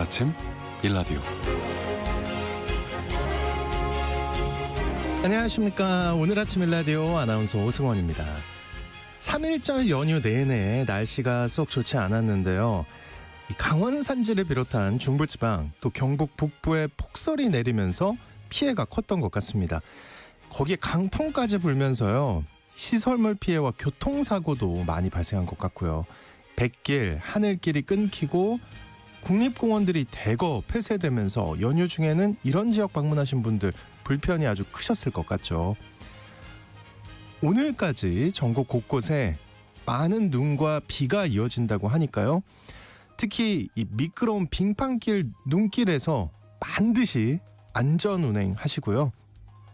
아침 일라디오. 안녕하십니까. 오늘 아침 일라디오 아나운서 오승원입니다. 3.1절 연휴 내내 날씨가 썩 좋지 않았는데요. 이 강원 산지를 비롯한 중부지방 또 경북 북부에 폭설이 내리면서 피해가 컸던 것 같습니다. 거기에 강풍까지 불면서요. 시설물 피해와 교통사고도 많이 발생한 것 같고요. 백길, 하늘길이 끊기고 국립공원들이 대거 폐쇄되면서 연휴 중에는 이런 지역 방문하신 분들 불편이 아주 크셨을 것 같죠. 오늘까지 전국 곳곳에 많은 눈과 비가 이어진다고 하니까요. 특히 이 미끄러운 빙판길 눈길에서 반드시 안전운행 하시고요.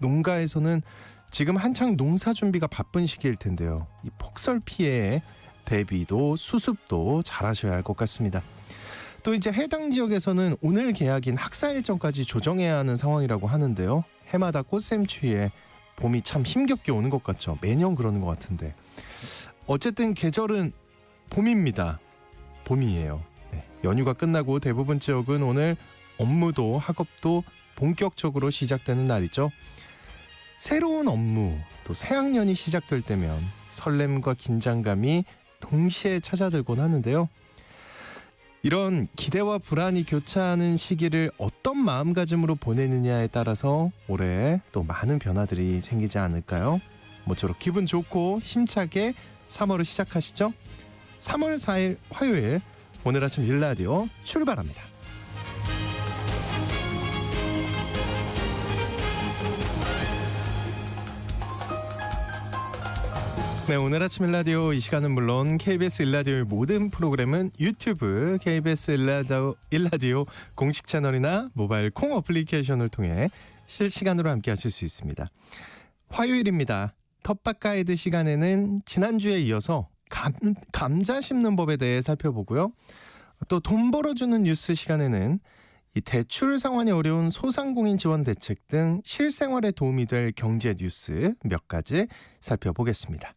농가에서는 지금 한창 농사 준비가 바쁜 시기일 텐데요. 이 폭설 피해에 대비도 수습도 잘 하셔야 할 것 같습니다. 또 이제 해당 지역에서는 오늘 개학인 학사 일정까지 조정해야 하는 상황이라고 하는데요. 해마다 꽃샘추위에 봄이 참 힘겹게 오는 것 같죠. 매년 그러는 것 같은데. 어쨌든 계절은 봄입니다. 봄이에요. 네. 연휴가 끝나고 대부분 지역은 오늘 업무도 학업도 본격적으로 시작되는 날이죠. 새로운 업무, 또 새학년이 시작될 때면 설렘과 긴장감이 동시에 찾아들곤 하는데요. 이런 기대와 불안이 교차하는 시기를 어떤 마음가짐으로 보내느냐에 따라서 올해 또 많은 변화들이 생기지 않을까요? 모쪼록 기분 좋고 힘차게 3월을 시작하시죠. 3월 4일 화요일 오늘 아침 일라디오 출발합니다. 네, 오늘 아침 일라디오 이 시간은 물론 KBS 일라디오의 모든 프로그램은 유튜브 KBS 일라디오 공식 채널이나 모바일 콩 어플리케이션을 통해 실시간으로 함께 하실 수 있습니다. 화요일입니다. 텃밭 가이드 시간에는 지난주에 이어서 감자 심는 법에 대해 살펴보고요. 또 돈 벌어주는 뉴스 시간에는 이 대출 상환이 어려운 소상공인 지원 대책 등 실생활에 도움이 될 경제 뉴스 몇 가지 살펴보겠습니다.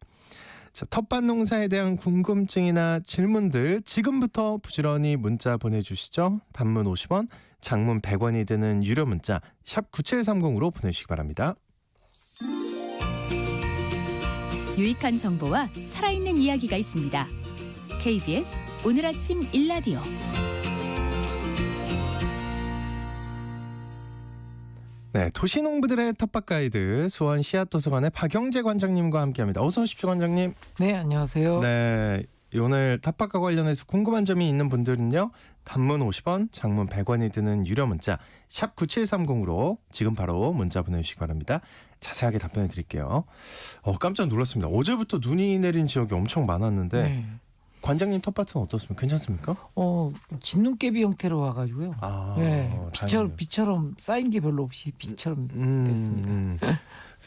자, 텃밭 농사에 대한 궁금증이나 질문들 지금부터 부지런히 문자 보내주시죠. 단문 50원, 장문 100원이 드는 유료 문자 샵 9730으로 보내주시기 바랍니다. 유익한 정보와 살아있는 이야기가 있습니다. KBS 오늘 아침 일라디오. 네, 도시농부들의 텃밭 가이드 수원 씨앗도서관의 박영재 관장님과 함께합니다. 어서 오십시오, 관장님. 네, 안녕하세요. 네, 오늘 텃밭과 관련해서 궁금한 점이 있는 분들은요. 단문 50원, 장문 100원이 드는 유료 문자 샵 9730으로 지금 바로 문자 보내주시기 바랍니다. 자세하게 답변해 드릴게요. 깜짝 놀랐습니다. 어제부터 눈이 내린 지역이 엄청 많았는데 네. 관장님 텃밭은 어떻습니까? 괜찮습니까? 진눈깨비 형태로 와가지고요. 네, 비처럼 쌓인 게 별로 없이 비처럼 됐습니다.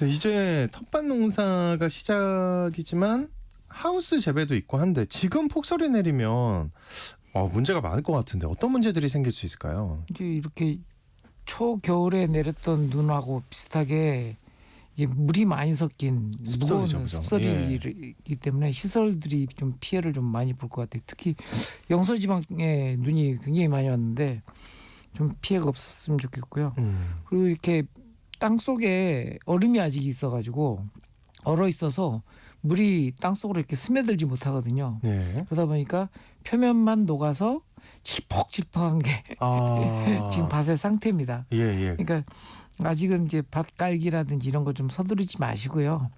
이제 텃밭 농사가 시작이지만 하우스 재배도 있고 한데 지금 폭설이 내리면 문제가 많을 것 같은데 어떤 문제들이 생길 수 있을까요? 이제 이렇게 초겨울에 내렸던 눈하고 비슷하게 이게 물이 많이 섞인 무거운 습설이기 때문에 시설들이 좀 피해를 좀 많이 볼 것 같아요. 특히 영서지방에 눈이 굉장히 많이 왔는데 좀 피해가 없었으면 좋겠고요. 그리고 이렇게 땅 속에 얼음이 아직 있어가지고 얼어 있어서 물이 땅 속으로 이렇게 스며들지 못하거든요. 네. 그러다 보니까 표면만 녹아서 질퍽질퍽한 게 지금 밭의 상태입니다. 예. 그러니까 아직은 이제 밭 깔기라든지 이런 거 좀 서두르지 마시고요.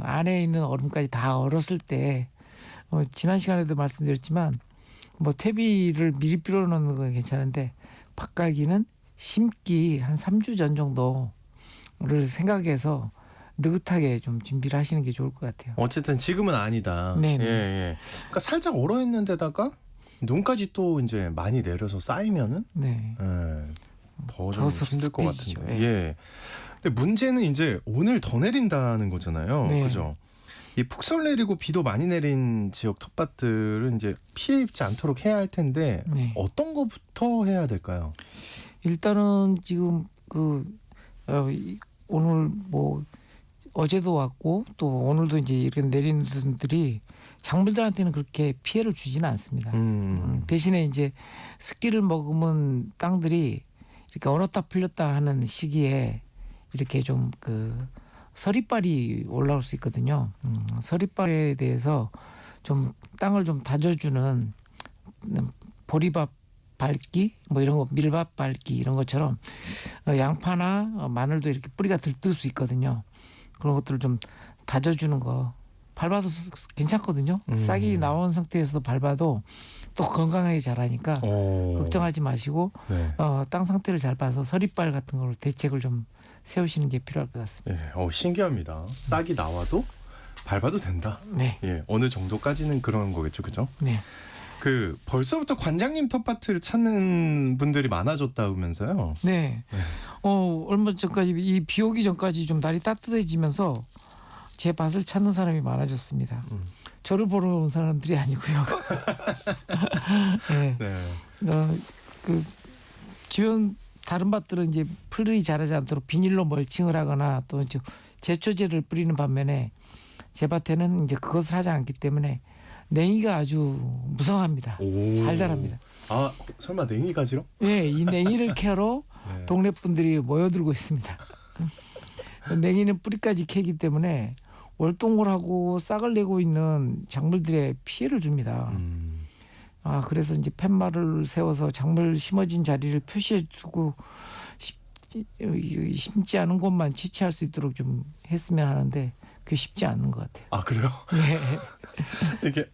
안에 있는 얼음까지 다 얼었을 때 지난 시간에도 말씀드렸지만 뭐 퇴비를 미리 뿌려놓는 건 괜찮은데 밭 깔기는 심기 한 3주 전 정도를 생각해서 느긋하게 좀 준비를 하시는 게 좋을 것 같아요. 어쨌든 지금은 아니다. 네네. 예. 그러니까 살짝 얼어 있는 데다가 눈까지 또 이제 많이 내려서 쌓이면은 네. 더 좀 힘들 것 습해지죠. 같은데. 예. 근데 문제는 이제 오늘 더 내린다는 거잖아요. 네. 그죠? 이 폭설 내리고 비도 많이 내린 지역 텃밭들은 이제 피해 입지 않도록 해야 할 텐데 네. 어떤 것부터 해야 될까요? 일단은 지금 오늘 뭐 어제도 왔고 또 오늘도 이제 이렇게 내리는 분들이 작물들한테는 그렇게 피해를 주지는 않습니다. 대신에 이제 습기를 머금은 땅들이 이렇게 얼었다 풀렸다 하는 시기에 이렇게 좀 그 서리빨이 올라올 수 있거든요. 서리빨에 대해서 좀 땅을 좀 다져주는 보리밥 밟기 뭐 이런 거, 밀밥 밟기 이런 것처럼 양파나 마늘도 이렇게 뿌리가 들뜰 수 있거든요. 그런 것들을 좀 다져주는 거 밟아도 괜찮거든요. 싹이 나온 상태에서도 밟아도 또 건강하게 자라니까 걱정하지 마시고 네. 땅 상태를 잘 봐서 서리빨 같은 걸로 대책을 좀 세우시는 게 필요할 것 같습니다. 예, 신기합니다. 싹이 나와도 밟아도 된다. 네. 예, 어느 정도까지는 그런 거겠죠, 그죠? 네. 그 벌써부터 관장님 텃밭을 찾는 분들이 많아졌다면서요? 네. 네. 얼마 전까지 이 비 오기 전까지 좀 날이 따뜻해지면서 제 밭을 찾는 사람이 많아졌습니다. 저를 보러 온 사람들이 아니고요. 네. 네. 그 주변 다른 밭들은 이제 풀들이 자라지 않도록 비닐로 멀칭을 하거나 또 이제 제초제를 뿌리는 반면에 제 밭에는 이제 그것을 하지 않기 때문에 냉이가 아주 무성합니다. 잘 자랍니다. 아, 설마 냉이 가지로? 예, 이 냉이를 캐러 네. 동네 분들이 모여들고 있습니다. 냉이는 뿌리까지 캐기 때문에 월동을 하고 싹을 내고 있는 작물들의 피해를 줍니다. 그래서 이제 팻말을 세워서 작물 심어진 자리를 표시해 두고 심지 않은 곳만 채취할 수 있도록 좀 했으면 하는데 그게 쉽지 않은 것 같아요. 아, 그래요? 네. 이게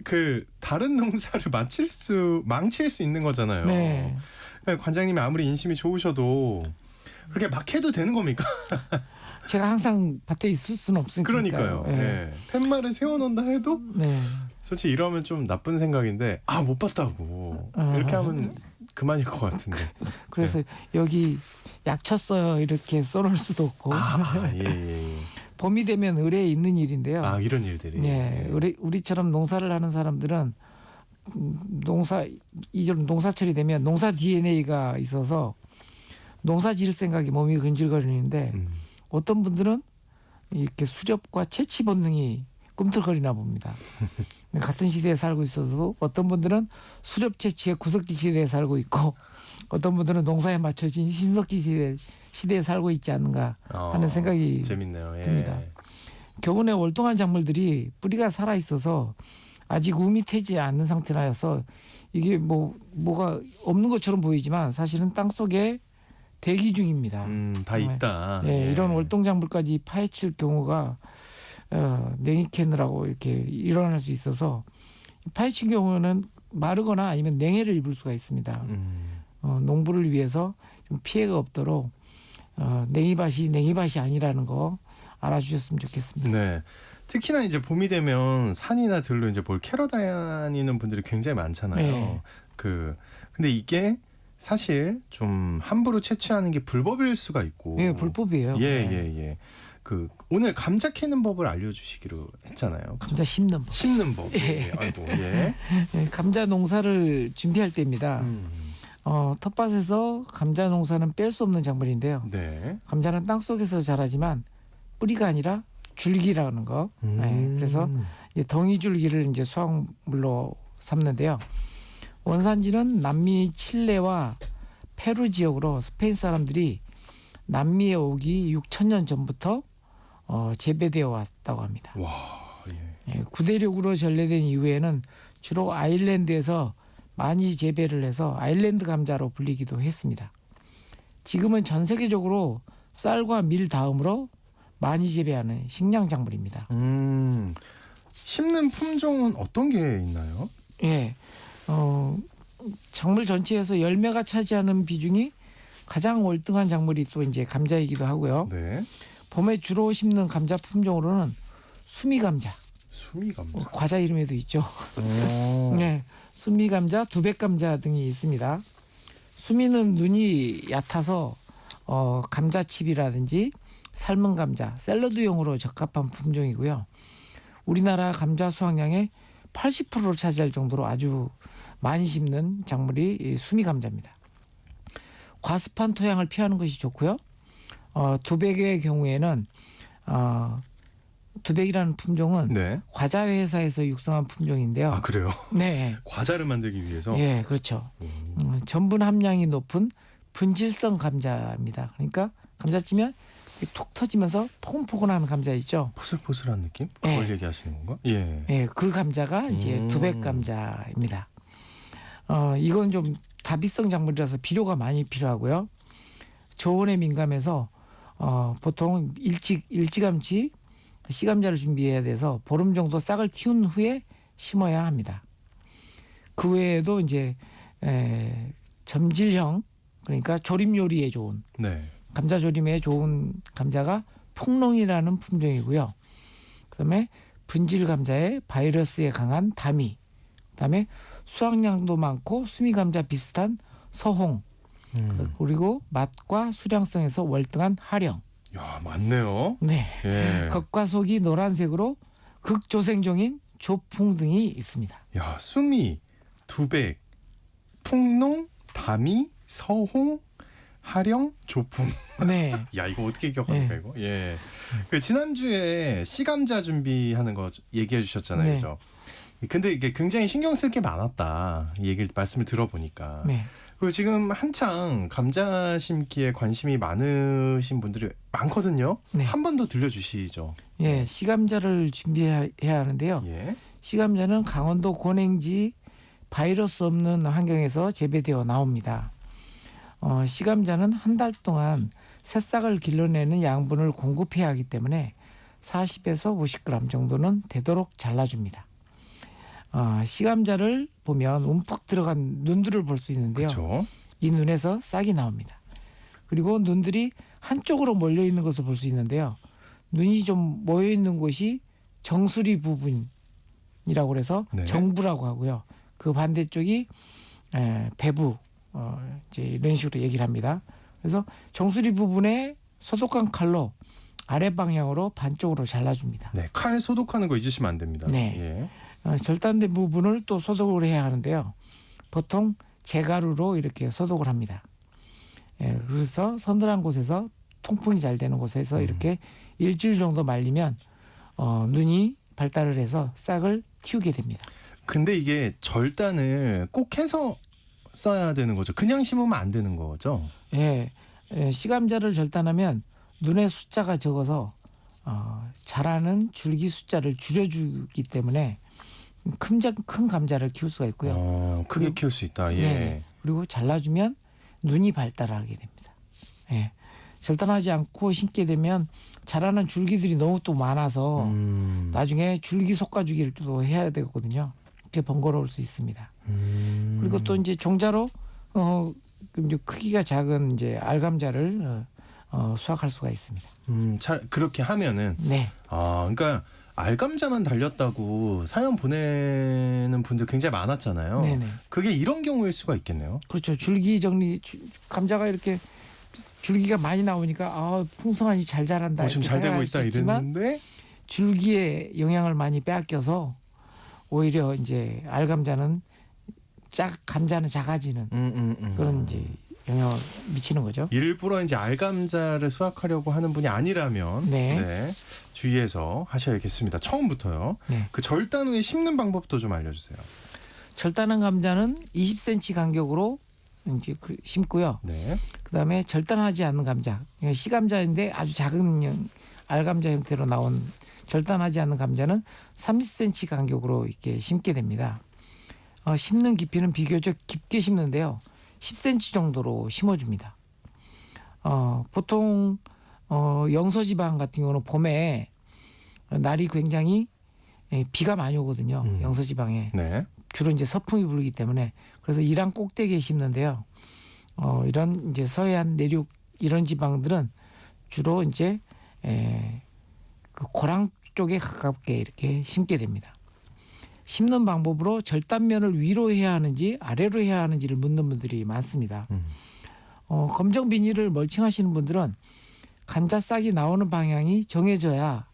그 다른 농사를 망칠 수 있는 거잖아요. 네. 그러니까 관장님이 아무리 인심이 좋으셔도 그렇게 막 해도 되는 겁니까? 제가 항상 밭에 있을 수는 없으니까. 그러니까요. 네. 네. 팻말을 세워놓는다 해도 네. 솔직히 이러면 좀 나쁜 생각인데 못 봤다고 이렇게 하면 그만일 것 같은데. 그래서 여기 약 쳤어요 이렇게 써놓을 수도 없고. 예. 봄이 되면 의뢰에 있는 일인데요. 이런 일들이. 네, 우리처럼 농사를 하는 사람들은 농사철이 되면 농사 DNA가 있어서 농사 지을 생각이 몸이 근질거리는데 어떤 분들은 이렇게 수렵과 채취 본능이 꿈틀거리나 봅니다. 같은 시대에 살고 있어도 어떤 분들은 수렵 채취의 구석기 시대에 살고 있고 어떤 분들은 농사에 맞춰진 신석기 시대에 살고 있지 않는가 하는 생각이 재밌네요. 예. 듭니다. 겨우내 월동한 작물들이 뿌리가 살아 있어서 아직 움이 트지 않는 상태라서 이게 뭐가 없는 것처럼 보이지만 사실은 땅 속에 대기 중입니다. 다 있다. 예, 이런 월동 작물까지 파헤칠 경우가 냉이 캐느라고 이렇게 일어날 수 있어서 파헤친 경우는 마르거나 아니면 냉해를 입을 수가 있습니다. 농부를 위해서 좀 피해가 없도록 냉이밭이 아니라는 거 알아주셨으면 좋겠습니다. 네. 특히나 이제 봄이 되면 산이나 들로 이제 뭘 캐러 다니는 분들이 굉장히 많잖아요. 네. 근데 이게 사실 좀 함부로 채취하는 게 불법일 수가 있고. 예, 불법이에요. 예. 오늘 감자 캐는 법을 알려주시기로 했잖아요. 감자 심는 법. 심는 법. 예. 아이고. 예. 예, 감자 농사를 준비할 때입니다. 텃밭에서 감자 농사는 뺄 수 없는 작물인데요. 네. 감자는 땅 속에서 자라지만 뿌리가 아니라 줄기라는 거. 네, 그래서 덩이줄기를 이제 수확물로 삼는데요. 원산지는 남미 칠레와 페루 지역으로 스페인 사람들이 남미에 오기 6,000년 전부터 재배되어 왔다고 합니다. 와. 예. 구대륙으로 전래된 이후에는 주로 아일랜드에서 많이 재배를 해서 아일랜드 감자로 불리기도 했습니다. 지금은 전 세계적으로 쌀과 밀 다음으로 많이 재배하는 식량 작물입니다. 심는 품종은 어떤 게 있나요? 예, 작물 전체에서 열매가 차지하는 비중이 가장 월등한 작물이 또 이제 감자이기도 하고요. 네. 봄에 주로 심는 감자 품종으로는 수미감자, 수미감자. 과자 이름에도 있죠. 네, 수미감자, 두백감자 등이 있습니다. 수미는 눈이 얕아서 감자칩이라든지 삶은 감자, 샐러드용으로 적합한 품종이고요. 우리나라 감자 수확량의 80%를 차지할 정도로 아주 많이 심는 작물이 이 수미감자입니다. 과습한 토양을 피하는 것이 좋고요. 두백의 경우에는 두백이라는 품종은 네. 과자 회사에서 육성한 품종인데요. 아 그래요? 네. 과자를 만들기 위해서. 예, 그렇죠. 전분 함량이 높은 분질성 감자입니다. 그러니까 감자 찌면 톡 터지면서 포근포근한 감자 있죠. 포슬포슬한 느낌? 그걸 예. 얘기하시는 건가? 예. 예, 그 감자가 이제 두백 감자입니다. 이건 좀 다비성 작물이라서 비료가 많이 필요하고요. 저온에 민감해서 보통 일찌감치 씨감자를 준비해야 돼서 보름 정도 싹을 틔운 후에 심어야 합니다. 그 외에도 이제 점질형 그러니까 조림 요리에 좋은 네. 감자 조림에 좋은 감자가 폭롱이라는 품종이고요. 그다음에 분질 감자에 바이러스에 강한 다미, 그다음에 수확량도 많고 수미 감자 비슷한 서홍, 그리고 맛과 수량성에서 월등한 하령. 야 많네요. 네. 예. 겉과 속이 노란색으로 극조생종인 조풍 등이 있습니다. 야 수미, 두백, 풍농, 다미, 서홍, 하령, 조풍. 네. 야 이거 어떻게 기억합니까 이거? 예. 그 지난주에 씨감자 준비하는 거 얘기해 주셨잖아요, 네. 그죠? 근데 이게 굉장히 신경 쓸 게 많았다. 이 얘기를 말씀을 들어보니까. 네. 그리고 지금 한창 감자 심기에 관심이 많으신 분들이 많거든요. 네. 한 번 더 들려주시죠. 예, 씨감자를 준비해야 하는데요. 예. 씨감자는 강원도 고냉지 바이러스 없는 환경에서 재배되어 나옵니다. 씨감자는 한 달 동안 새싹을 길러내는 양분을 공급해야 하기 때문에 40에서 50g 정도는 되도록 잘라줍니다. 씨감자를 보면 움푹 들어간 눈들을 볼 수 있는데요. 그렇죠. 이 눈에서 싹이 나옵니다. 그리고 눈들이 한쪽으로 몰려 있는 것을 볼 수 있는데요. 눈이 좀 모여 있는 곳이 정수리 부분이라고 해서 네. 정부라고 하고요. 그 반대쪽이 배부 이제 이런 식으로 얘기를 합니다. 그래서 정수리 부분에 소독한 칼로 아래 방향으로 반쪽으로 잘라줍니다. 네, 칼 소독하는 거 잊으시면 안 됩니다. 네. 예. 절단된 부분을 또 소독을 해야 하는데요. 보통 재가루로 이렇게 소독을 합니다. 예, 그래서 서늘한 곳에서 통풍이 잘 되는 곳에서 이렇게 일주일 정도 말리면 눈이 발달을 해서 싹을 틔우게 됩니다. 근데 이게 절단을 꼭 해서 써야 되는 거죠. 그냥 심으면 안 되는 거죠. 예, 씨감자를 절단하면 눈의 숫자가 적어서 자라는 줄기 숫자를 줄여주기 때문에 큰 감자를 키울 수가 있고요. 크게 키울 수 있다. 예. 네네. 그리고 잘라주면 눈이 발달하게 됩니다. 예. 절단하지 않고 심게 되면 자라는 줄기들이 너무 또 많아서 나중에 줄기 솎아주기를 또 해야 되거든요. 그게 번거로울 수 있습니다. 그리고 또 이제 종자로 이제 크기가 작은 이제 알감자를 수확할 수가 있습니다. 그렇게 하면은 네. 그러니까 알감자만 달렸다고 사연 보내는 분들 굉장히 많았잖아요. 네네. 그게 이런 경우일 수가 있겠네요. 그렇죠. 줄기 정리 감자가 이렇게 줄기가 많이 나오니까 풍성하니 잘 자란다. 지금 이렇게 잘 되고 생각할 있다 수 있지만 이랬는데 줄기에 영향을 많이 빼앗겨서 오히려 이제 알감자는 감자는 작아지는 그런 이제 영향을 미치는 거죠. 일부러 이제 알감자를 수확하려고 하는 분이 아니라면 네. 주의해서 하셔야겠습니다. 처음부터요. 네. 그 절단 후에 심는 방법도 좀 알려주세요. 절단한 감자는 20cm 간격으로 이제 심고요. 네. 그다음에 절단하지 않는 감자, 그러니까 씨감자인데 아주 작은 알감자 형태로 나온 절단하지 않는 감자는 30cm 간격으로 이렇게 심게 됩니다. 심는 깊이는 비교적 깊게 심는데요. 10cm 정도로 심어줍니다. 보통 영서지방 같은 경우는 봄에 날이 굉장히 비가 많이 오거든요. 영서지방에 네. 주로 이제 서풍이 불기 때문에 그래서 이란 꼭대기에 심는데요. 이런 이제 서해안 내륙 이런 지방들은 주로 이제 그 고랑 쪽에 가깝게 이렇게 심게 됩니다. 심는 방법으로 절단면을 위로 해야 하는지 아래로 해야 하는지를 묻는 분들이 많습니다. 검정 비닐을 멀칭하시는 분들은 감자 싹이 나오는 방향이 정해져야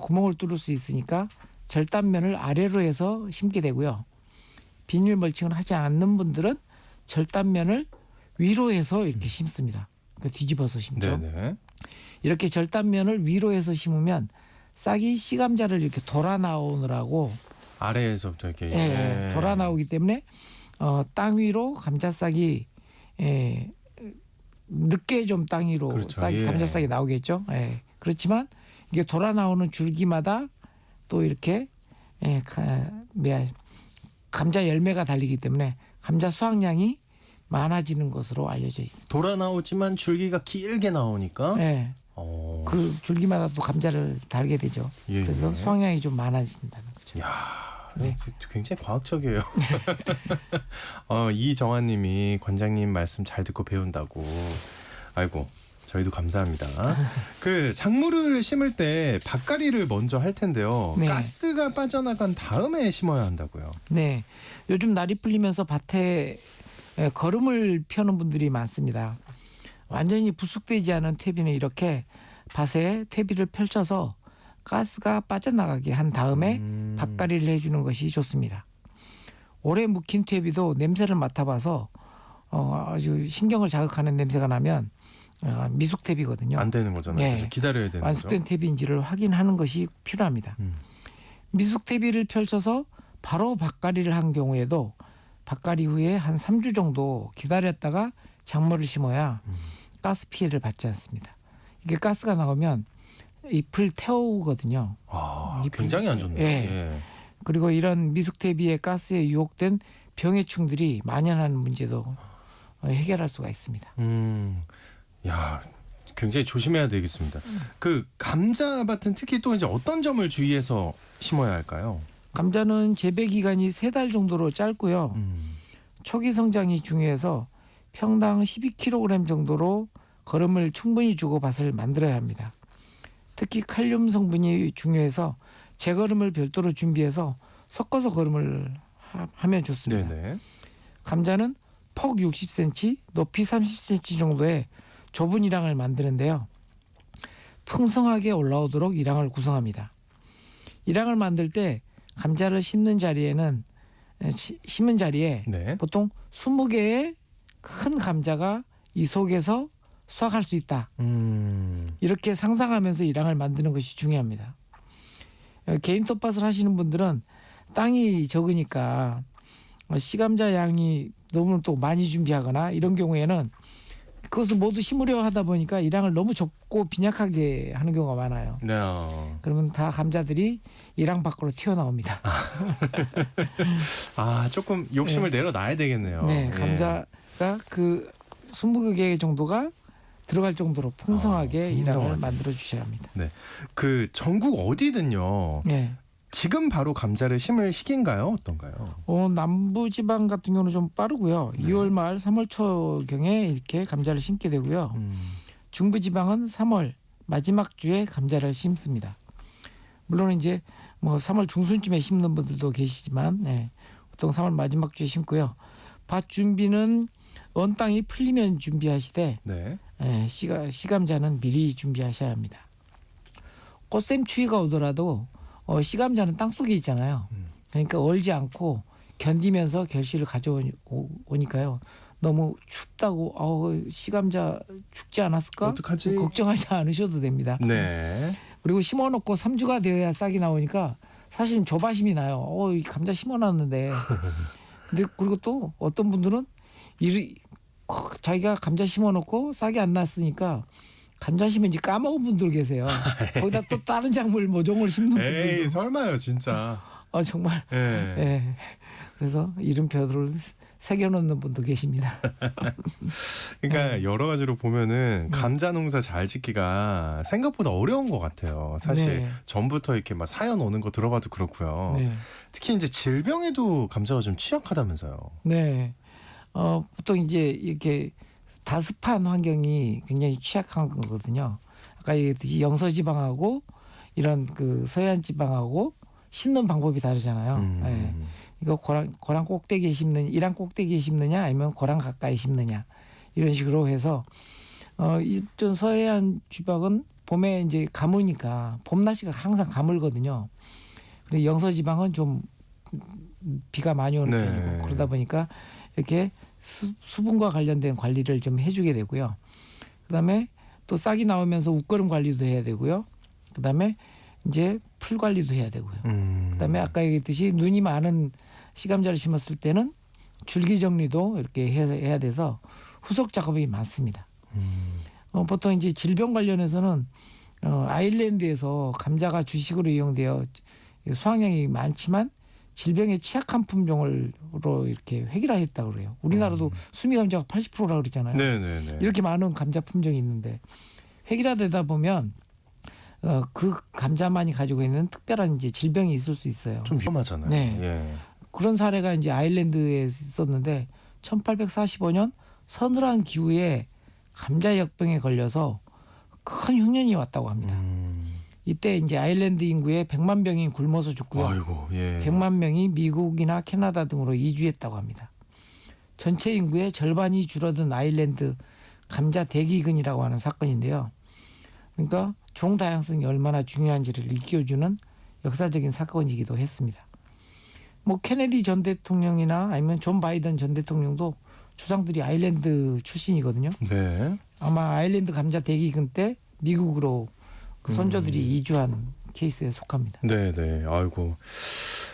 구멍을 뚫을 수 있으니까 절단면을 아래로 해서 심게 되고요. 비닐 멀칭을 하지 않는 분들은 절단면을 위로 해서 이렇게 심습니다. 그러니까 뒤집어서 심죠. 네네. 이렇게 절단면을 위로 해서 심으면 싹이 씨감자를 이렇게 돌아 나오느라고 아래에서부터 이렇게 예, 돌아 나오기 때문에 땅 위로 감자싹이 늦게 좀 땅 위로 그렇죠. 싹이 예. 감자싹이 나오겠죠. 예. 그렇지만 이게 돌아 나오는 줄기마다 또 이렇게 감자 열매가 달리기 때문에 감자 수확량이 많아지는 것으로 알려져 있습니다. 돌아 나오지만 줄기가 길게 나오니까. 예. 그 줄기마다 또 감자를 달게 되죠. 예, 그래서 예. 수확량이 좀 많아진다는 거죠. 야, 네. 굉장히 과학적이에요. 이정아님이 관장님 말씀 잘 듣고 배운다고. 아이고, 저희도 감사합니다. 그 작물을 심을 때 밭갈이를 먼저 할 텐데요. 네. 가스가 빠져나간 다음에 심어야 한다고요. 네. 요즘 날이 풀리면서 밭에 거름을 펴는 분들이 많습니다. 완전히 부숙되지 않은 퇴비는 이렇게 밭에 퇴비를 펼쳐서 가스가 빠져나가게 한 다음에 밭갈이를 해주는 것이 좋습니다. 오래 묵힌 퇴비도 냄새를 맡아봐서 아주 신경을 자극하는 냄새가 나면 미숙 퇴비거든요. 안 되는 거잖아요. 네. 그래서 기다려야 되는 완숙된 거죠. 퇴비인지를 확인하는 것이 필요합니다. 미숙 퇴비를 펼쳐서 바로 밭갈이를 한 경우에도 밭갈이 후에 한 3주 정도 기다렸다가 작물을 심어야 가스 피해를 받지 않습니다. 이게 가스가 나오면 잎을 태우거든요. 굉장히 안 좋네요. 예. 예. 그리고 이런 미숙 퇴비의 가스에 유혹된 병해충들이 만연하는 문제도 해결할 수가 있습니다. 야, 굉장히 조심해야 되겠습니다. 그 감자밭은 특히 또 이제 어떤 점을 주의해서 심어야 할까요? 감자는 재배 기간이 3달 정도로 짧고요. 초기 성장이 중요해서 평당 12kg 정도로 거름을 충분히 주고 밭을 만들어야 합니다. 특히 칼륨 성분이 중요해서 재거름을 별도로 준비해서 섞어서 거름을 하면 좋습니다. 네네. 감자는 폭 60cm, 높이 30cm 정도의 좁은 이랑을 만드는데요. 풍성하게 올라오도록 이랑을 구성합니다. 이랑을 만들 때 감자를 심는 자리에 네. 보통 20개의 큰 감자가 이 속에서 수확할 수 있다. 이렇게 상상하면서 이랑을 만드는 것이 중요합니다. 개인 텃밭을 하시는 분들은 땅이 적으니까 씨감자 양이 너무 또 많이 준비하거나 이런 경우에는 그것을 모두 심으려 하다 보니까 이랑을 너무 좁고 빈약하게 하는 경우가 많아요. 네. 그러면 다 감자들이 이랑 밖으로 튀어나옵니다. 조금 욕심을 내려놔야 되겠네요. 네, 예. 감자가 그 20개 정도가 들어갈 정도로 풍성하게 이랑을 풍성하게. 만들어 주셔야 합니다. 그 전국 어디든요. 네. 지금 바로 감자를 심을 시기인가요? 어떤가요? 남부지방 같은 경우는 좀 빠르고요. 2월 말 3월 초경에 이렇게 감자를 심게 되고요. 중부지방은 3월 마지막 주에 감자를 심습니다. 물론 이제 뭐 3월 중순쯤에 심는 분들도 계시지만 보통 3월 마지막 주에 심고요. 밭 준비는 언 땅이 풀리면 준비하시되 네. 씨감자는 미리 준비하셔야 합니다. 꽃샘 추위가 오더라도 씨감자는 땅 속에 있잖아요. 그러니까 얼지 않고 견디면서 결실을 가져오니까요. 너무 춥다고 씨감자 죽지 않았을까? 어떡하지? 걱정하지 않으셔도 됩니다. 네. 그리고 심어놓고 3주가 되어야 싹이 나오니까 사실 조바심이 나요. 이 감자 심어놨는데. 근데 그리고 또 어떤 분들은 자기가 감자 심어놓고 싹이 안 났으니까 감자 심은지 까먹은 분들 계세요. 거기다 또 다른 작물 모종을 심는 분들도. 에이, 설마요, 진짜. 정말. 예. 예. 그래서 이름표를 새겨놓는 분도 계십니다. 그러니까 여러 가지로 보면은 감자 농사 잘 짓기가 생각보다 어려운 것 같아요. 사실 네. 전부터 이렇게 막 사연 오는 거 들어봐도 그렇고요. 네. 특히 이제 질병에도 감자가 좀 취약하다면서요. 네. 보통 이제 이렇게 다습한 환경이 굉장히 취약한 거거든요. 아까 얘기했듯이 영서지방하고 이런 그 서해안지방하고 심는 방법이 다르잖아요. 예. 이거 고랑 꼭대기에 심는 이랑 꼭대기에 심느냐 아니면 고랑 가까이 심느냐 이런 식으로 해서 이좀 서해안 지방은 봄에 이제 가무니까 봄 날씨가 항상 가물거든요. 그리고 영서지방은 좀 비가 많이 오는 네. 편이고 그러다 보니까 이렇게 수분과 관련된 관리를 좀 해주게 되고요. 그다음에 또 싹이 나오면서 웃거름 관리도 해야 되고요. 그다음에 이제 풀 관리도 해야 되고요. 음. 그다음에 아까 얘기했듯이 눈이 많은 씨감자를 심었을 때는 줄기 정리도 이렇게 해야 돼서 후속 작업이 많습니다. 보통 이제 질병 관련해서는 아일랜드에서 감자가 주식으로 이용되어 수확량이 많지만 질병에 취약한 품종으로 이렇게 획일화했다고 그래요. 우리나라도 수미 감자가 80%라 그러잖아요. 네네네. 이렇게 많은 감자 품종이 있는데 획일화되다 보면 그 감자만이 가지고 있는 특별한 이제 질병이 있을 수 있어요. 좀 위험하잖아요. 네. 예. 그런 사례가 이제 아일랜드에 있었는데 1845년 서늘한 기후에 감자 역병에 걸려서 큰 흉년이 왔다고 합니다. 이때 이제 아일랜드 인구의 100만 명이 굶어서 죽고요. 아이고, 예. 100만 명이 미국이나 캐나다 등으로 이주했다고 합니다. 전체 인구의 절반이 줄어든 아일랜드 감자 대기근이라고 하는 사건인데요. 그러니까 종 다양성이 얼마나 중요한지를 일깨워주는 역사적인 사건이기도 했습니다. 뭐 케네디 전 대통령이나 아니면 존 바이든 전 대통령도 조상들이 아일랜드 출신이거든요. 네. 아마 아일랜드 감자 대기근 때 미국으로 그 손조들이 이주한 케이스에 속합니다. 네네. 아이고.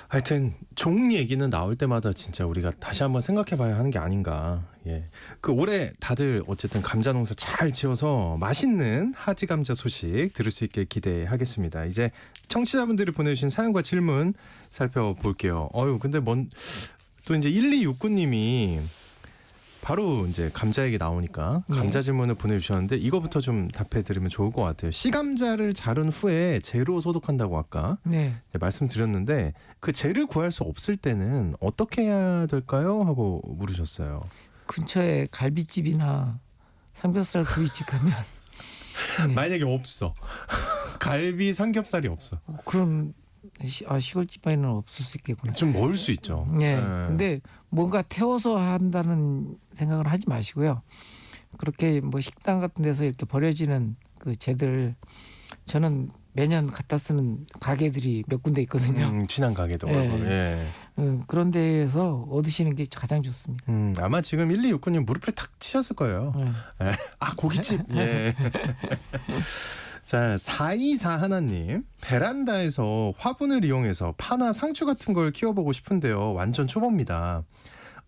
하여튼 종 얘기는 나올 때마다 진짜 우리가 다시 한번 생각해봐야 하는 게 아닌가. 예. 그 올해 다들 어쨌든 감자 농사 잘 지어서 맛있는 하지 감자 소식 들을 수 있길 기대하겠습니다. 이제 청취자분들이 보내주신 사연과 질문 살펴볼게요. 근데 또 이제 1269님이 바로 이제 감자 얘기 나오니까 감자 질문을 보내주셨는데 이거부터 좀 답해드리면 좋을 것 같아요. 씨감자를 자른 후에 재로 소독한다고 아까 말씀드렸는데 그 재를 구할 수 없을 때는 어떻게 해야 될까요? 하고 물으셨어요. 근처에 갈비집이나 삼겹살 구이집 가면 만약에 없어. 갈비 삼겹살이 없어. 그럼 시골집에는 없을 수 있겠구나. 좀 멀 수 있죠. 네. 근데 뭔가 태워서 한다는 생각을 하지 마시고요. 그렇게 뭐 식당 같은 데서 이렇게 버려지는 그 재들 저는 매년 갖다 쓰는 가게들이 몇 군데 있거든요. 친한 가게도. 예. 그런 데에서 얻으시는 게 가장 좋습니다. 아마 지금 1269님 무릎을 탁 치셨을 거예요. 네. 고깃집. 예. 자, 424 하나님. 베란다에서 화분을 이용해서 파나 상추 같은 걸 키워보고 싶은데요. 완전 초보입니다.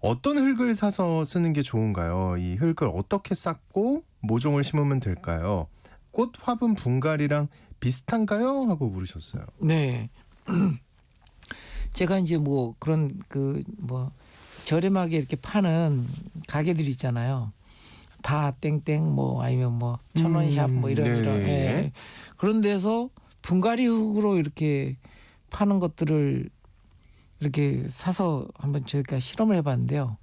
어떤 흙을 사서 쓰는 게 좋은가요? 이 흙을 어떻게 쌓고 모종을 심으면 될까요? 꽃 화분 분갈이랑 비슷한가요? 하고 물으셨어요. 네. 제가 이제 뭐 그런 저렴하게 이렇게 파는 가게들 있잖아요. 다 땡땡 뭐 아니면 뭐 천원샵 뭐 이런 예. 그런 데서 분갈이 흙으로 이렇게 파는 것들을 이렇게 사서 한번 저희가 실험을 해봤는데요.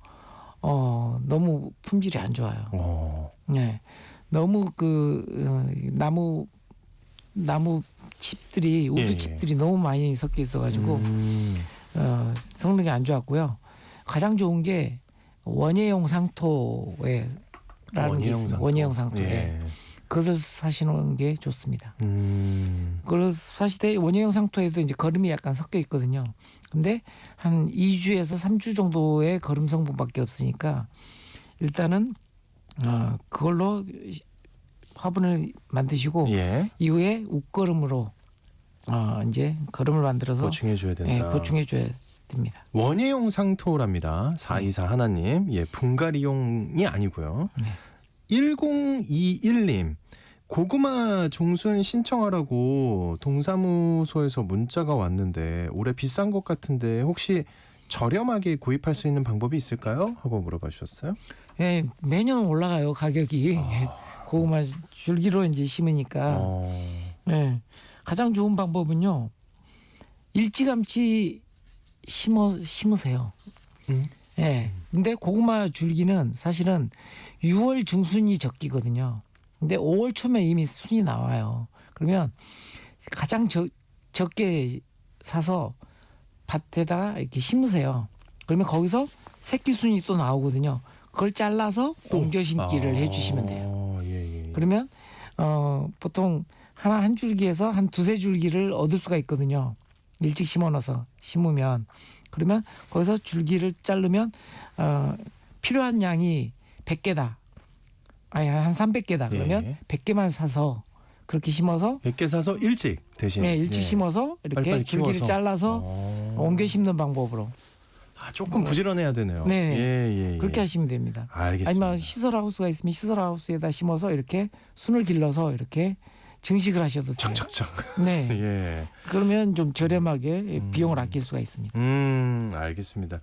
너무 품질이 안 좋아요. 네, 너무 나무 칩들이 우드 칩들이 너무 많이 섞여 있어가지고 성능이 안 좋았고요. 가장 좋은 게 원예용 상토에 라는 게 있습니다. 원예용 상토에 그것을 사시는 게 좋습니다. 그걸 사실 때 원예용 상토에도 이제 거름이 약간 섞여 있거든요. 근데 한 2주에서 3주 정도의 거름 성분밖에 없으니까 일단은 그걸로 화분을 만드시고 이후에 웃거름으로 이제 거름을 만들어서 보충해줘야 된다. 보충해줘야 됩니다. 원예용 상토랍니다. 424 하나님. 분갈이용이 아니고요. 1021님. 고구마 종순 신청하라고 동사무소에서 문자가 왔는데 올해 비싼 것 같은데 혹시 저렴하게 구입할 수 있는 방법이 있을까요? 하고 물어봐 주셨어요. 네, 매년 올라가요 가격이. 고구마 줄기로 이제 심으니까. 네, 가장 좋은 방법은요. 일찌감치 심으세요. 네, 근데 고구마 줄기는 사실은 6월 중순이 적기거든요. 근데 5월 초면 이미 순이 나와요. 그러면 가장 적게 사서 밭에다가 이렇게 심으세요. 그러면 거기서 새끼 순이 또 나오거든요. 그걸 잘라서 옮겨 심기를 해주시면 돼요. 그러면 보통 한 줄기에서 한 두세 줄기를 얻을 수가 있거든요. 일찍 심어놔서 심으면. 그러면 거기서 줄기를 자르면 필요한 양이 100개다. 아니 한 300개다. 그러면 100개만 사서 그렇게 심어서 몇 개 사서 일찍 대신. 네, 일찍 심어서 이렇게 빨리빨리 줄기를 키워서. 잘라서 옮겨 심는 방법으로 조금 부지런해야 되네요. 네. 예. 그렇게 하시면 됩니다. 알겠습니다. 아니면 시설하우스가 있으면 시설하우스에다 심어서 이렇게 순을 길러서 이렇게 증식을 하셔도 돼요. 척척척. 네. 예. 그러면 좀 저렴하게 비용을 아낄 수가 있습니다. 알겠습니다.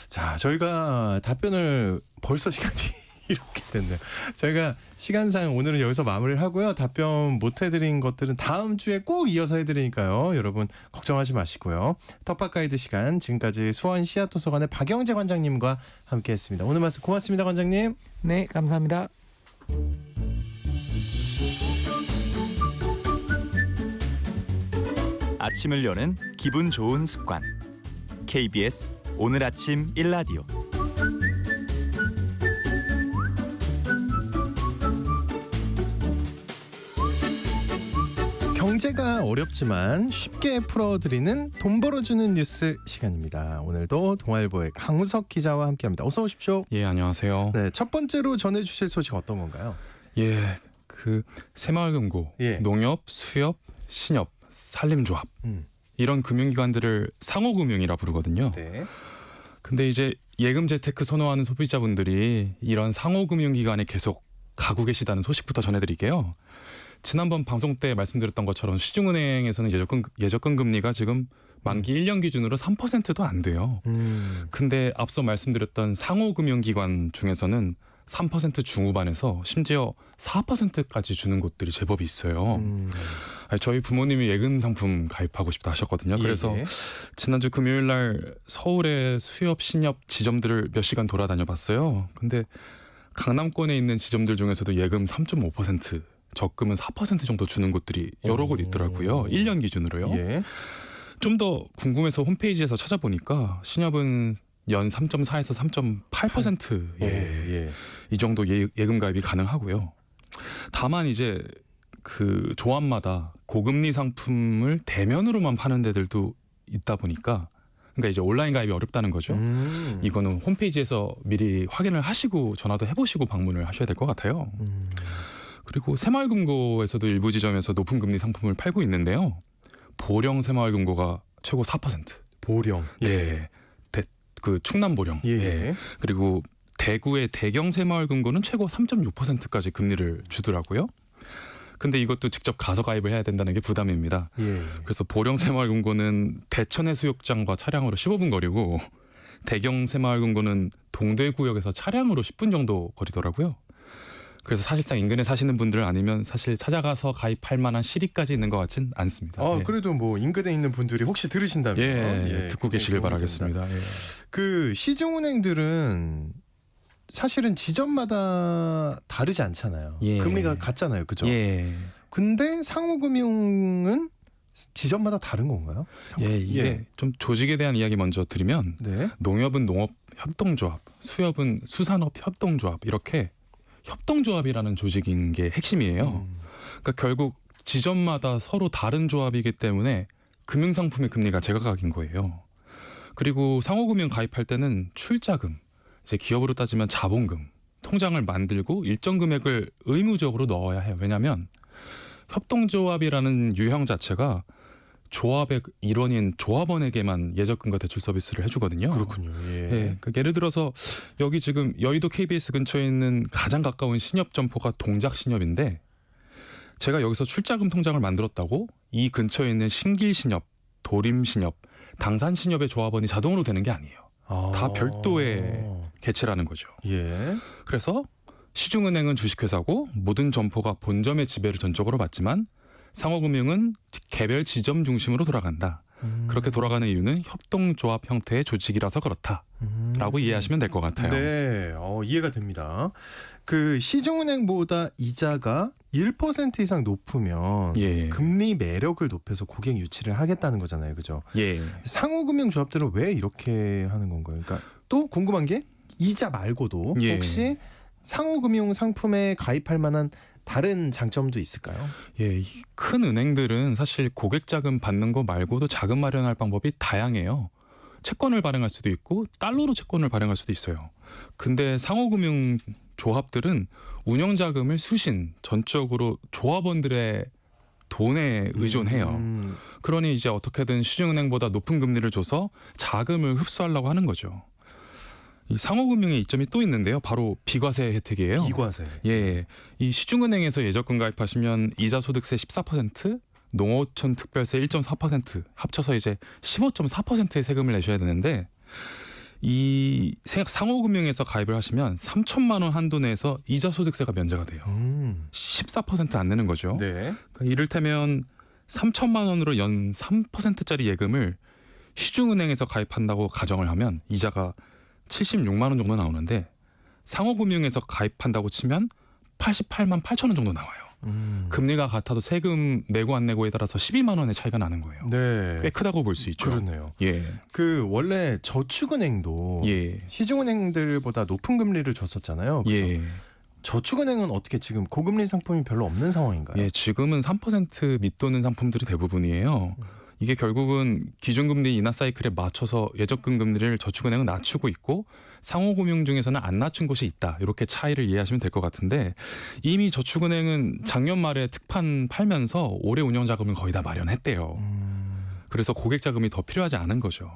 자, 저희가 답변을 벌써 시간이 이렇게 됐네요. 저희가 시간상 오늘은 여기서 마무리를 하고요. 답변 못 해드린 것들은 다음 주에 꼭 이어서 해드리니까요. 여러분 걱정하지 마시고요. 텃밭 가이드 시간 지금까지 수원 씨앗도서관의 박영재 관장님과 함께했습니다. 오늘 말씀 고맙습니다, 관장님. 네, 감사합니다. 아침을 여는 기분 좋은 습관. KBS 오늘 아침 1라디오. 경제가 어렵지만 쉽게 풀어드리는 돈 벌어주는 뉴스 시간입니다. 오늘도 동아일보의 강우석 기자와 함께합니다. 어서 오십시오. 예, 안녕하세요. 네, 첫 번째로 전해주실 소식 어떤 건가요? 예, 그 새마을금고, 예. 농협, 수협, 신협, 산림조합 이런 금융기관들을 상호금융이라 부르거든요. 네. 근데 이제 예금 재테크 선호하는 소비자분들이 이런 상호금융기관에 계속 가고 계시다는 소식부터 전해드릴게요. 지난번 방송 때 말씀드렸던 것처럼 시중은행에서는 예적금 금리가 지금 만기 1년 기준으로 3%도 안 돼요. 근데 앞서 말씀드렸던 상호금융기관 중에서는 3% 중후반에서 심지어 4%까지 주는 곳들이 제법 있어요. 아니, 저희 부모님이 예금 상품 가입하고 싶다 하셨거든요. 그래서 예. 지난주 금요일 날 서울의 수협, 신협 지점들을 몇 시간 돌아다녀 봤어요. 근데 강남권에 있는 지점들 중에서도 예금 3.5%, 적금은 4% 정도 주는 곳들이 여러 곳 있더라고요. 1년 기준으로요. 예. 좀 더 궁금해서 홈페이지에서 찾아보니까 신협은 연 3.4에서 3.8% 예. 이 정도 예금 가입이 가능하고요. 다만 이제 그 조합마다 고금리 상품을 대면으로만 파는 데들도 있다 보니까 그러니까 이제 온라인 가입이 어렵다는 거죠. 이거는 홈페이지에서 미리 확인을 하시고 전화도 해보시고 방문을 하셔야 될 것 같아요. 그리고 새마을금고에서도 일부 지점에서 높은 금리 상품을 팔고 있는데요. 보령 새마을금고가 최고 4%. 보령. 예. 그 충남 보령. 예. 예. 그리고 대구의 대경 새마을금고는 최고 3.6%까지 금리를 주더라고요. 근데 이것도 직접 가서 가입을 해야 된다는 게 부담입니다. 예. 그래서 보령 새마을금고는 대천 해수욕장과 차량으로 15분 거리고 대경 새마을금고는 동대구역에서 차량으로 10분 정도 거리더라고요. 그래서 사실상 인근에 사시는 분들 아니면 사실 찾아가서 가입할 만한 실익까지 있는 것 같진 않습니다. 예. 그래도 뭐 인근에 있는 분들이 혹시 들으신다면 듣고 계시길 바라겠습니다. 예. 그 시중은행들은 사실은 지점마다 다르지 않잖아요. 예. 금리가 같잖아요, 그죠? 예. 근데 상호금융은 지점마다 다른 건가요? 이게 좀 조직에 대한 이야기 먼저 드리면 네. 농협은 농업 협동조합, 수협은 수산업 협동조합 이렇게 협동조합이라는 조직인 게 핵심이에요. 그러니까 결국 지점마다 서로 다른 조합이기 때문에 금융상품의 금리가 제각각인 거예요. 그리고 상호금융 가입할 때는 출자금, 이제 기업으로 따지면 자본금, 통장을 만들고 일정 금액을 의무적으로 넣어야 해요. 왜냐하면 협동조합이라는 유형 자체가 조합의 일원인 조합원에게만 예적금과 대출 서비스를 해주거든요. 그렇군요. 예. 그러니까 예를 들어서 여기 지금 여의도 KBS 근처에 있는 가장 가까운 신협 점포가 동작신협인데 제가 여기서 출자금 통장을 만들었다고 이 근처에 있는 신길신협, 도림신협, 당산신협의 조합원이 자동으로 되는 게 아니에요. 다 별도의 개체라는 거죠. 예. 그래서 시중은행은 주식회사고 모든 점포가 본점의 지배를 전적으로 받지만 상호금융은 개별 지점 중심으로 돌아간다. 그렇게 돌아가는 이유는 협동조합 형태의 조직이라서 그렇다라고 이해하시면 될 것 같아요. 네, 이해가 됩니다. 그 시중은행보다 이자가 1% 이상 높으면 예. 금리 매력을 높여서 고객 유치를 하겠다는 거잖아요, 그죠? 예. 상호금융조합들은 왜 이렇게 하는 건가요? 그러니까 또 궁금한 게 이자 말고도 예. 혹시 상호금융 상품에 가입할 만한 다른 장점도 있을까요? 예, 이 큰 은행들은 사실 고객 자금 받는 거 말고도 자금 마련할 방법이 다양해요. 채권을 발행할 수도 있고 달러로 채권을 발행할 수도 있어요. 근데 상호금융 조합들은 운영 자금을 수신 전적으로 조합원들의 돈에 의존해요. 그러니 이제 어떻게든 시중은행보다 높은 금리를 줘서 자금을 흡수하려고 하는 거죠. 이 상호금융의 이점이 또 있는데요. 바로 비과세 혜택이에요. 비과세. 예, 이 시중은행에서 예적금 가입하시면 이자소득세 14%, 농어촌 특별세 1.4% 합쳐서 이제 15.4%의 세금을 내셔야 되는데 이 상호금융에서 가입을 하시면 3천만 원 한도 내에서 이자소득세가 면제가 돼요. 14%안 내는 거죠. 네. 그러니까 이를테면 3천만 원으로 연 3%짜리 예금을 시중은행에서 가입한다고 가정을 하면 이자가 76만 원 정도 나오는데 상호금융에서 가입한다고 치면 88만 8천 원 정도 나와요. 금리가 같아도 세금 내고 안 내고에 따라서 12만 원의 차이가 나는 거예요. 네. 꽤 크다고 볼 수 있죠. 그렇네요. 예. 그 원래 저축은행도 예. 시중은행들보다 높은 금리를 줬었잖아요. 그죠? 예. 저축은행은 어떻게 지금 고금리 상품이 별로 없는 상황인가요? 예, 지금은 3% 밑도는 상품들이 대부분이에요. 이게 결국은 기준금리 인하 사이클에 맞춰서 예적금 금리를 저축은행은 낮추고 있고 상호금융 중에서는 안 낮춘 곳이 있다. 이렇게 차이를 이해하시면 될 것 같은데 이미 저축은행은 작년 말에 특판 팔면서 올해 운영 자금을 거의 다 마련했대요. 그래서 고객 자금이 더 필요하지 않은 거죠.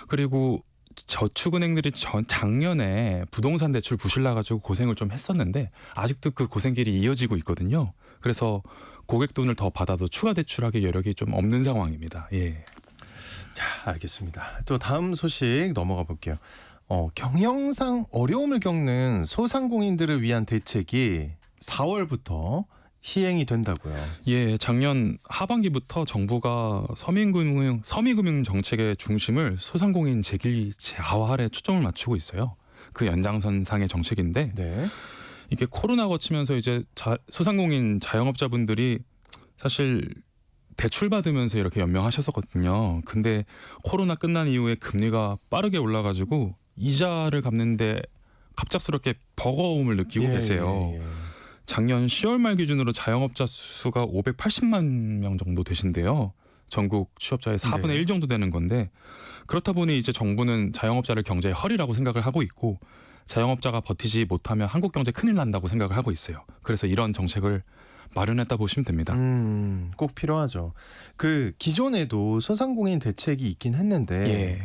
그리고 저축은행들이 작년에 부동산 대출 부실나 가지고 고생을 좀 했었는데 아직도 그 고생길이 이어지고 있거든요. 그래서 고객 돈을 더 받아도 추가 대출하기 여력이 좀 없는 상황입니다. 예. 자, 알겠습니다. 또 다음 소식 넘어가 볼게요. 경영상 어려움을 겪는 소상공인들을 위한 대책이 4월부터 시행이 된다고요. 예, 작년 하반기부터 정부가 서민금융 정책의 중심을 소상공인 재기 재활에 초점을 맞추고 있어요. 그 연장선상의 정책인데 네. 이게 코로나 거치면서 이제 소상공인 자영업자분들이 사실 대출 받으면서 이렇게 연명하셨었거든요. 근데 코로나 끝난 이후에 금리가 빠르게 올라가지고 이자를 갚는데 갑작스럽게 버거움을 느끼고 계세요. 작년 10월 말 기준으로 자영업자 수가 580만 명 정도 되신데요. 전국 취업자의 4분의 네. 1 정도 되는 건데 그렇다 보니 이제 정부는 자영업자를 경제의 허리라고 생각을 하고 있고 자영업자가 버티지 못하면 한국 경제 큰일 난다고 생각을 하고 있어요. 그래서 이런 정책을 마련했다 보시면 됩니다. 꼭 필요하죠. 그 기존에도 소상공인 대책이 있긴 했는데 예.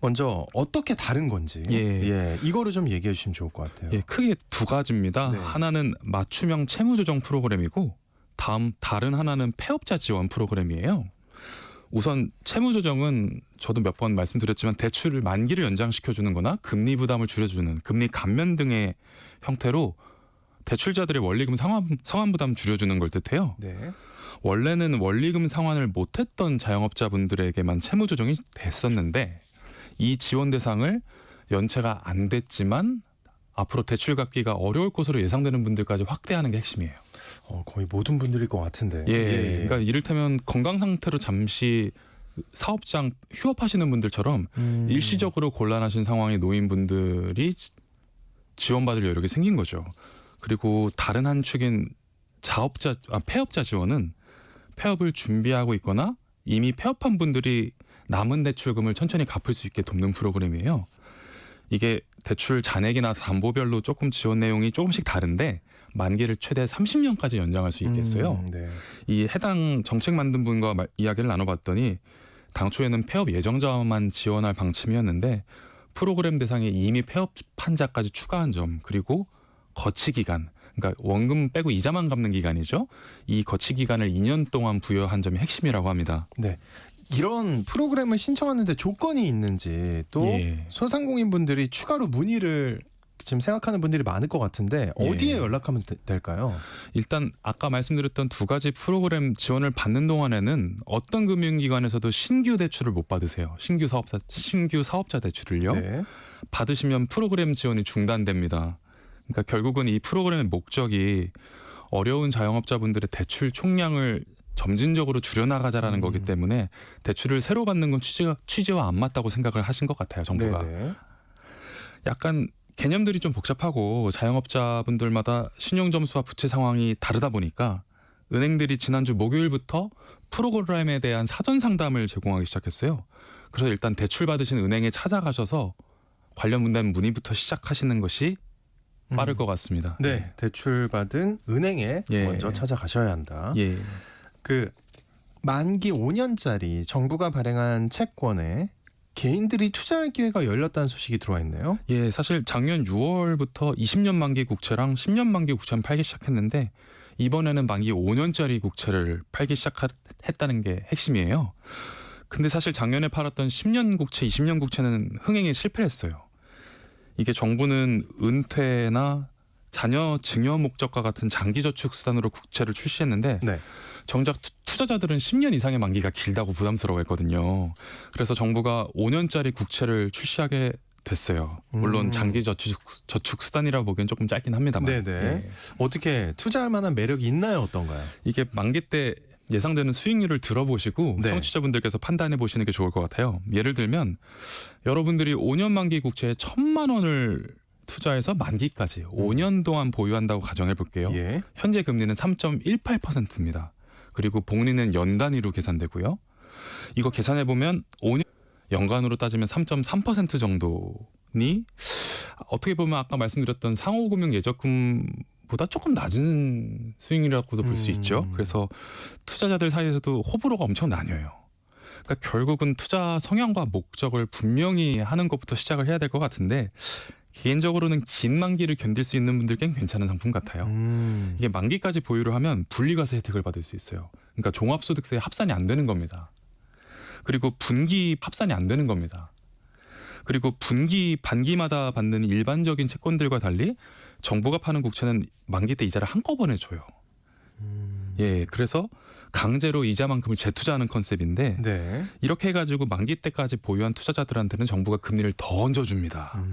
먼저 어떻게 다른 건지 예. 이거를 좀 얘기해 주시면 좋을 것 같아요. 예, 크게 두 가지입니다. 네. 하나는 맞춤형 채무조정 프로그램이고 다른 하나는 폐업자 지원 프로그램이에요. 우선 채무조정은 저도 몇 번 말씀드렸지만 대출을 만기를 연장시켜주는 거나 금리 부담을 줄여주는 금리 감면 등의 형태로 대출자들의 원리금 상환 부담 줄여주는 걸 뜻해요. 네. 원래는 원리금 상환을 못했던 자영업자분들에게만 채무조정이 됐었는데 이 지원 대상을 연체가 안 됐지만 앞으로 대출 갚기가 어려울 것으로 예상되는 분들까지 확대하는 게 핵심이에요. 거의 모든 분들일 것 같은데. 그러니까 이를테면 건강 상태로 잠시 사업장 휴업하시는 분들처럼 일시적으로 곤란하신 상황에 놓인 분들이 지원받을 여력이 생긴 거죠. 그리고 다른 한 축인 폐업자 지원은 폐업을 준비하고 있거나 이미 폐업한 분들이 남은 대출금을 천천히 갚을 수 있게 돕는 프로그램이에요. 이게 대출 잔액이나 담보별로 조금 지원 내용이 조금씩 다른데 만기를 최대 30년까지 연장할 수 있겠어요. 네. 이 해당 정책 만든 분과 이야기를 나눠봤더니 당초에는 폐업 예정자만 지원할 방침이었는데 프로그램 대상에 이미 폐업한 자까지 추가한 점 그리고 거치 기간 그러니까 원금 빼고 이자만 갚는 기간이죠. 이 거치 기간을 2년 동안 부여한 점이 핵심이라고 합니다. 네. 이런 프로그램을 신청하는데 조건이 있는지 또 예. 소상공인 분들이 추가로 문의를 지금 생각하는 분들이 많을 것 같은데 어디에 예. 연락하면 될까요? 일단 아까 말씀드렸던 두 가지 프로그램 지원을 받는 동안에는 어떤 금융기관에서도 신규 대출을 못 받으세요. 신규 사업자 대출을요. 네. 받으시면 프로그램 지원이 중단됩니다. 그러니까 결국은 이 프로그램의 목적이 어려운 자영업자분들의 대출 총량을 점진적으로 줄여나가자라는 거기 때문에 대출을 새로 받는 건 취지와 안 맞다고 생각을 하신 것 같아요. 정부가. 네네. 약간 개념들이 좀 복잡하고 자영업자분들마다 신용점수와 부채 상황이 다르다 보니까 은행들이 지난주 목요일부터 프로그램에 대한 사전 상담을 제공하기 시작했어요. 그래서 일단 대출 받으신 은행에 찾아가셔서 관련된 문의부터 시작하시는 것이 빠를 것 같습니다. 네, 대출 받은 은행에 예. 먼저 찾아가셔야 한다. 예. 그 만기 5년짜리 정부가 발행한 채권에 개인들이 투자할 기회가 열렸다는 소식이 들어와 있네요. 예, 사실 작년 6월부터 20년 만기 국채랑 10년 만기 국채를 팔기 시작했는데 이번에는 만기 5년짜리 국채를 팔기 시작했다는 게 핵심이에요. 근데 사실 작년에 팔았던 10년 국채, 20년 국채는 흥행에 실패했어요. 이게 정부는 은퇴나 자녀 증여 목적과 같은 장기 저축 수단으로 국채를 출시했는데 네. 정작 투자자들은 10년 이상의 만기가 길다고 부담스러워했거든요. 그래서 정부가 5년짜리 국채를 출시하게 됐어요. 물론 장기 저축 수단이라 보기엔 조금 짧긴 합니다만. 네네. 예. 어떻게 투자할 만한 매력이 있나요, 어떤가요? 이게 만기 때 예상되는 수익률을 들어보시고 네. 청취자분들께서 판단해 보시는 게 좋을 것 같아요. 예를 들면 여러분들이 5년 만기 국채에 1,000만 원을 투자해서 만기까지 5년 동안 보유한다고 가정해 볼게요. 예. 현재 금리는 3.18%입니다. 그리고 복리는 연 단위로 계산되고요. 이거 계산해 보면 5년 연간으로 따지면 3.3% 정도니 어떻게 보면 아까 말씀드렸던 상호금융 예적금보다 조금 낮은 수익률이라고도 볼 수 있죠. 그래서 투자자들 사이에서도 호불호가 엄청 나뉘어요. 그러니까 결국은 투자 성향과 목적을 분명히 하는 것부터 시작을 해야 될 것 같은데 개인적으로는 긴 만기를 견딜 수 있는 분들께는 괜찮은 상품 같아요. 이게 만기까지 보유를 하면 분리과세 혜택을 받을 수 있어요. 그러니까 종합소득세에 합산이 안 되는 겁니다. 그리고 분기 합산이 안 되는 겁니다. 그리고 분기 반기마다 받는 일반적인 채권들과 달리 정부가 파는 국채는 만기 때 이자를 한꺼번에 줘요. 예, 그래서 강제로 이자만큼을 재투자하는 컨셉인데 네. 이렇게 해가지고 만기 때까지 보유한 투자자들한테는 정부가 금리를 더 얹어줍니다.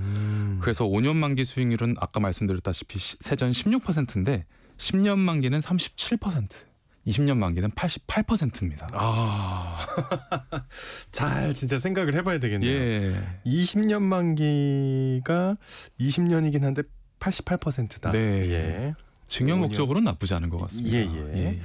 그래서 5년 만기 수익률은 아까 말씀드렸다시피 세전 16%인데 10년 만기는 37%, 20년 만기는 88%입니다. 아, 잘 진짜 생각을 해봐야 되겠네요. 예, 20년 만기가 20년이긴 한데 88%다. 네. 예. 증여 5년. 목적으로는 나쁘지 않은 것 같습니다. 예.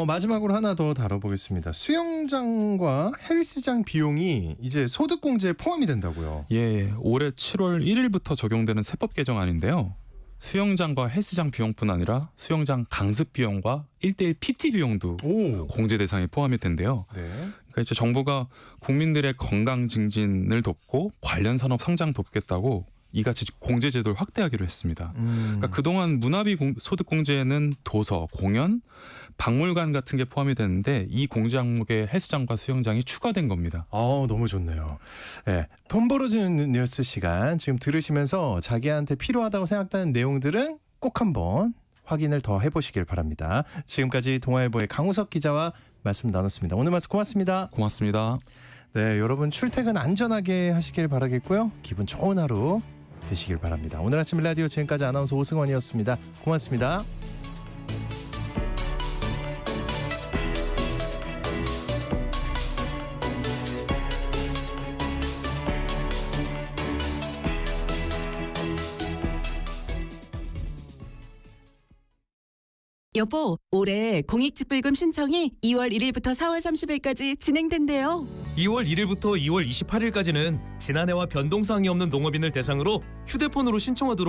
마지막으로 하나 더 다뤄보겠습니다. 수영장과 헬스장 비용이 이제 소득공제에 포함이 된다고요. 예, 올해 7월 1일부터 적용되는 세법 개정안인데요. 수영장과 헬스장 비용뿐 아니라 수영장 강습 비용과 1:1 PT 비용도 오. 공제 대상에 포함이 된대요. 네. 그러니까 이제 정부가 국민들의 건강 증진을 돕고 관련 산업 성장 돕겠다고 이같이 공제 제도를 확대하기로 했습니다. 그러니까 그동안 문화비 소득 공제에는 도서, 공연, 박물관 같은 게 포함이 됐는데 이 공제 항목에 헬스장과 수영장이 추가된 겁니다. 너무 좋네요. 네, 돈 벌어주는 뉴스 시간 지금 들으시면서 자기한테 필요하다고 생각되는 내용들은 꼭 한번 확인을 더 해보시길 바랍니다. 지금까지 동아일보의 강우석 기자와 말씀 나눴습니다. 오늘 말씀 고맙습니다. 고맙습니다. 네, 여러분 출퇴근 안전하게 하시길 바라겠고요. 기분 좋은 하루 되시길 바랍니다. 오늘 아침 라디오 지금까지 아나운서 오승원이었습니다. 고맙습니다. 여보, 올해 공익직불금 신청이 2월 1일부터 4월 30일까지 진행된대요. 2월 1일부터 2월 28일까지는 지난해와 변동사항이 없는 농업인을 대상으로 휴대폰으로 신청하도록